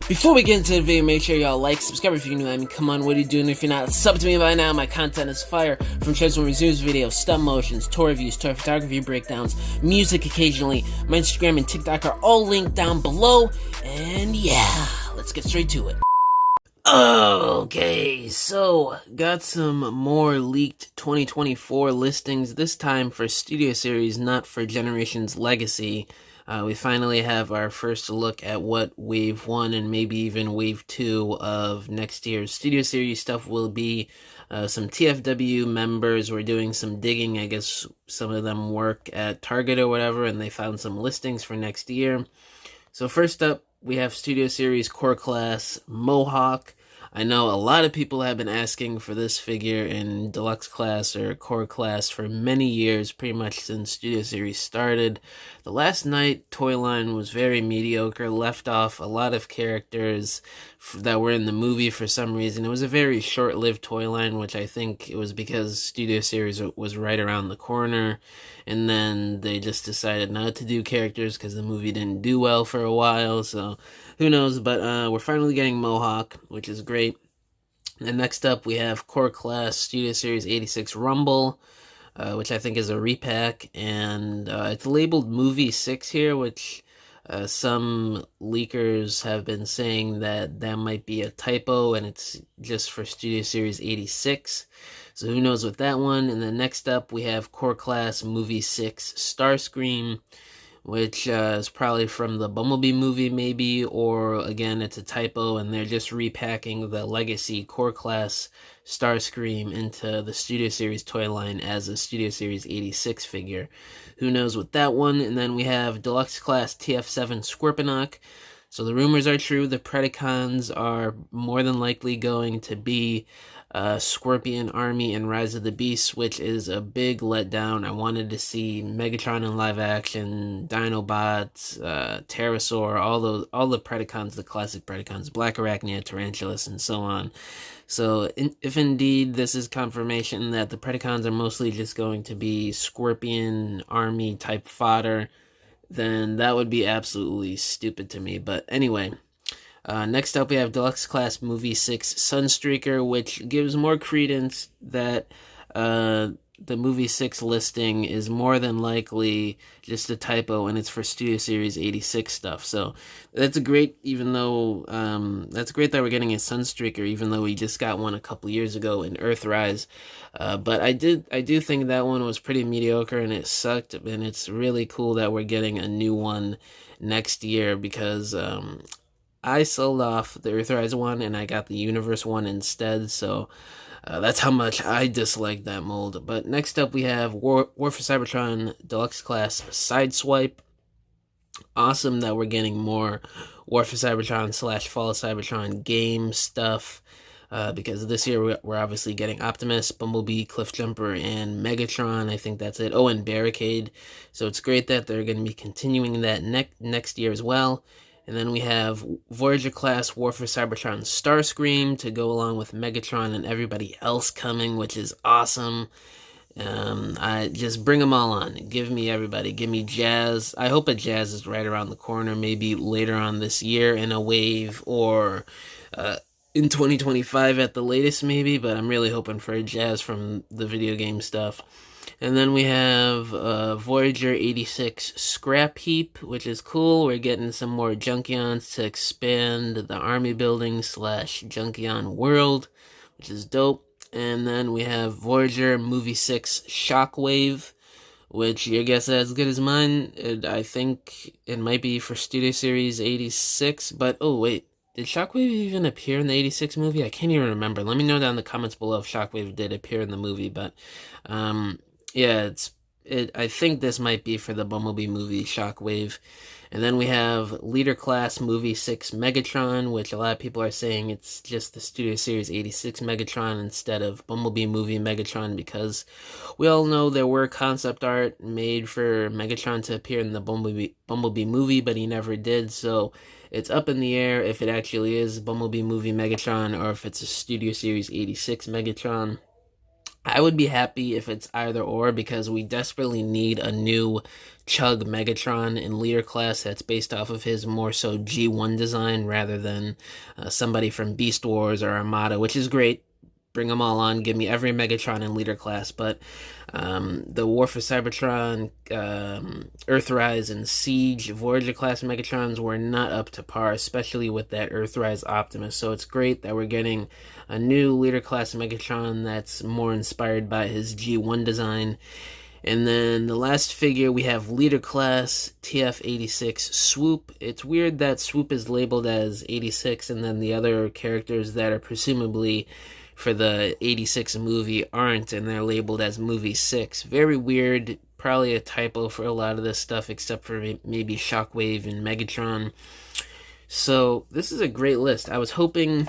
Before we get into the video, make sure y'all like, subscribe if you're new. I mean, come on, what are you doing if you're not? Sub to me by now. My content is fire. From transform reviews, videos, stop motions, tour reviews, tour photography breakdowns, music occasionally. My Instagram and TikTok are all linked down below. And yeah, let's get straight to it. Okay, so got some more leaked 2024 listings, this time for Studio Series, not for Generations Legacy. We finally have our first look at what Wave 1 and maybe even Wave 2 of next year's Studio Series stuff will be. Some TFW members were doing some digging. I guess some of them work at Target or whatever, and they found some listings for next year. So first up, we have Studio Series Core Class Mohawk. I know a lot of people have been asking for this figure in Deluxe Class or Core Class for many years, pretty much since Studio Series started. The Last Night toy line was very mediocre, left off a lot of characters that were in the movie for some reason. It was a very short-lived toy line, which I think it was because Studio Series was right around the corner, and then they just decided not to do characters because the movie didn't do well for a while, so who knows, but we're finally getting Mohawk, which is great. And next up, we have Core Class Studio Series 86 Rumble, which I think is a repack, and it's labeled Movie 6 here, which some leakers have been saying that might be a typo, and it's just for Studio Series 86. So who knows with that one. And then next up, we have Core Class Movie 6 Starscream, which is probably from the Bumblebee movie maybe, or again, it's a typo, and they're just repacking the Legacy Core Class Starscream into the Studio Series toy line as a Studio Series 86 figure. Who knows with that one. And then we have Deluxe Class TF7 Scorponok. So the rumors are true. The Predacons are more than likely going to be Scorpion Army and Rise of the Beast, which is a big letdown. I wanted to see Megatron in live action, Dinobots, Pterosaur, all the Predacons, the classic Predacons, Black Arachnia, Tarantulas, and so on. So if indeed this is confirmation that the Predacons are mostly just going to be Scorpion Army type fodder, then that would be absolutely stupid to me. But anyway, next up we have Deluxe Class Movie 6 Sunstreaker, which gives more credence that the Movie 6 listing is more than likely just a typo, and it's for Studio Series 86 stuff. So that's great, even though that's great that we're getting a Sunstreaker, even though we just got one a couple years ago in Earthrise. But I do think that one was pretty mediocre and it sucked, and it's really cool that we're getting a new one next year, because I sold off the Earthrise one and I got the Universe one instead, so that's how much I dislike that mold. But next up we have War for Cybertron Deluxe Class Sideswipe. Awesome that we're getting more War for Cybertron / Fall of Cybertron game stuff, because this year we're obviously getting Optimus, Bumblebee, Cliffjumper, and Megatron. I think that's it. Oh, and Barricade. So it's great that they're going to be continuing that next year as well. And then we have Voyager Class War for Cybertron Starscream to go along with Megatron and everybody else coming, which is awesome. I just bring them all on. Give me everybody. Give me Jazz. I hope a Jazz is right around the corner, maybe later on this year in a wave, or in 2025 at the latest maybe, but I'm really hoping for a Jazz from the video game stuff. And then we have Voyager 86 Scrap Heap, which is cool. We're getting some more Junkions to expand the army building / Junkion world, which is dope. And then we have Voyager Movie 6 Shockwave, which your guess is as good as mine. I think it might be for Studio Series 86, but oh wait, did Shockwave even appear in the 86 movie? I can't even remember. Let me know down in the comments below if Shockwave did appear in the movie, but yeah, I think this might be for the Bumblebee movie Shockwave. And then we have Leader Class Movie 6 Megatron, which a lot of people are saying it's just the Studio Series 86 Megatron instead of Bumblebee movie Megatron, because we all know there were concept art made for Megatron to appear in the Bumblebee movie, but he never did, so it's up in the air if it actually is Bumblebee movie Megatron or if it's a Studio Series 86 Megatron. I would be happy if it's either or, because we desperately need a new Chug Megatron in leader class that's based off of his more so G1 design rather than somebody from Beast Wars or Armada, which is great. Bring them all on. Give me every Megatron in leader class. But the War for Cybertron, Earthrise, and Siege Voyager class Megatrons were not up to par, especially with that Earthrise Optimus. So it's great that we're getting a new leader class Megatron that's more inspired by his G1 design. And then the last figure, we have leader class TF86 Swoop. It's weird that Swoop is labeled as 86 and then the other characters that are presumably for the 86 movie aren't, and they're labeled as movie 6. Very weird, probably a typo for a lot of this stuff, except for maybe Shockwave and Megatron. So this is a great list. I was hoping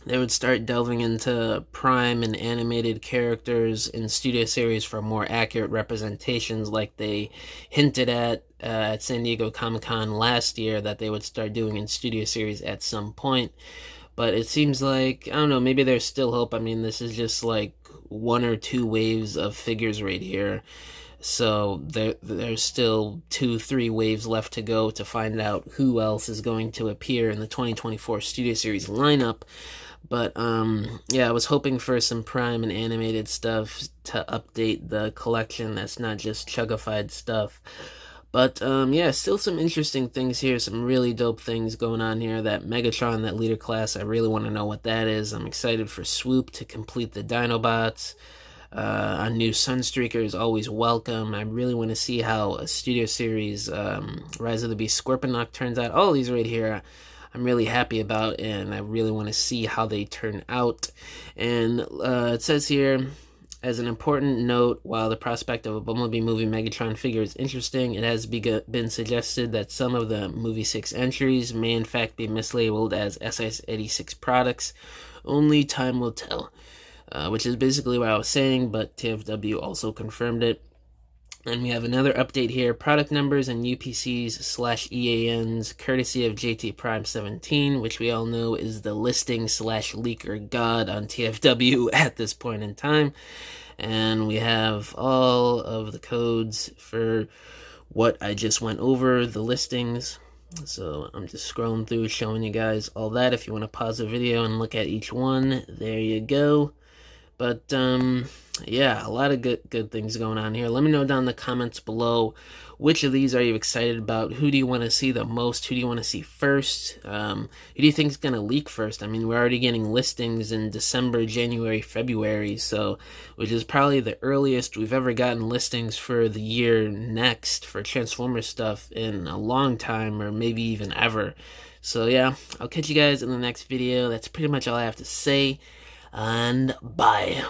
they would start delving into Prime and animated characters in Studio Series for more accurate representations, like they hinted at San Diego Comic-Con last year that they would start doing in Studio Series at some point. But it seems like, I don't know, maybe there's still hope. I mean, this is just like 1 or 2 waves of figures right here. So there's still 2-3 waves left to go to find out who else is going to appear in the 2024 Studio Series lineup. But yeah, I was hoping for some Prime and animated stuff to update the collection that's not just chugified stuff. But yeah, still some interesting things here, some really dope things going on here. That Megatron, that leader class, I really want to know what that is. I'm excited for Swoop to complete the Dinobots. A new Sunstreaker is always welcome. I really want to see how a Studio Series Rise of the Beast Scorponok turns out. All these right here I'm really happy about, and I really want to see how they turn out. And it says here, as an important note, while the prospect of a Bumblebee movie Megatron figure is interesting, it has been suggested that some of the movie 6 entries may in fact be mislabeled as SS86 products. Only time will tell. Which is basically what I was saying, but TFW also confirmed it. And we have another update here. Product numbers and UPCs/EANs, courtesy of JT Prime 17, which we all know is the listing/leaker god on TFW at this point in time. And we have all of the codes for what I just went over, the listings. So I'm just scrolling through, showing you guys all that. If you want to pause the video and look at each one, there you go. But yeah, a lot of good things going on here. Let me know down in the comments below, which of these are you excited about? Who do you want to see the most? Who do you want to see first? Who do you think is going to leak first? I mean, we're already getting listings in December, January, February, so which is probably the earliest we've ever gotten listings for the year next for Transformers stuff in a long time, or maybe even ever. So yeah, I'll catch you guys in the next video. That's pretty much all I have to say. And bye.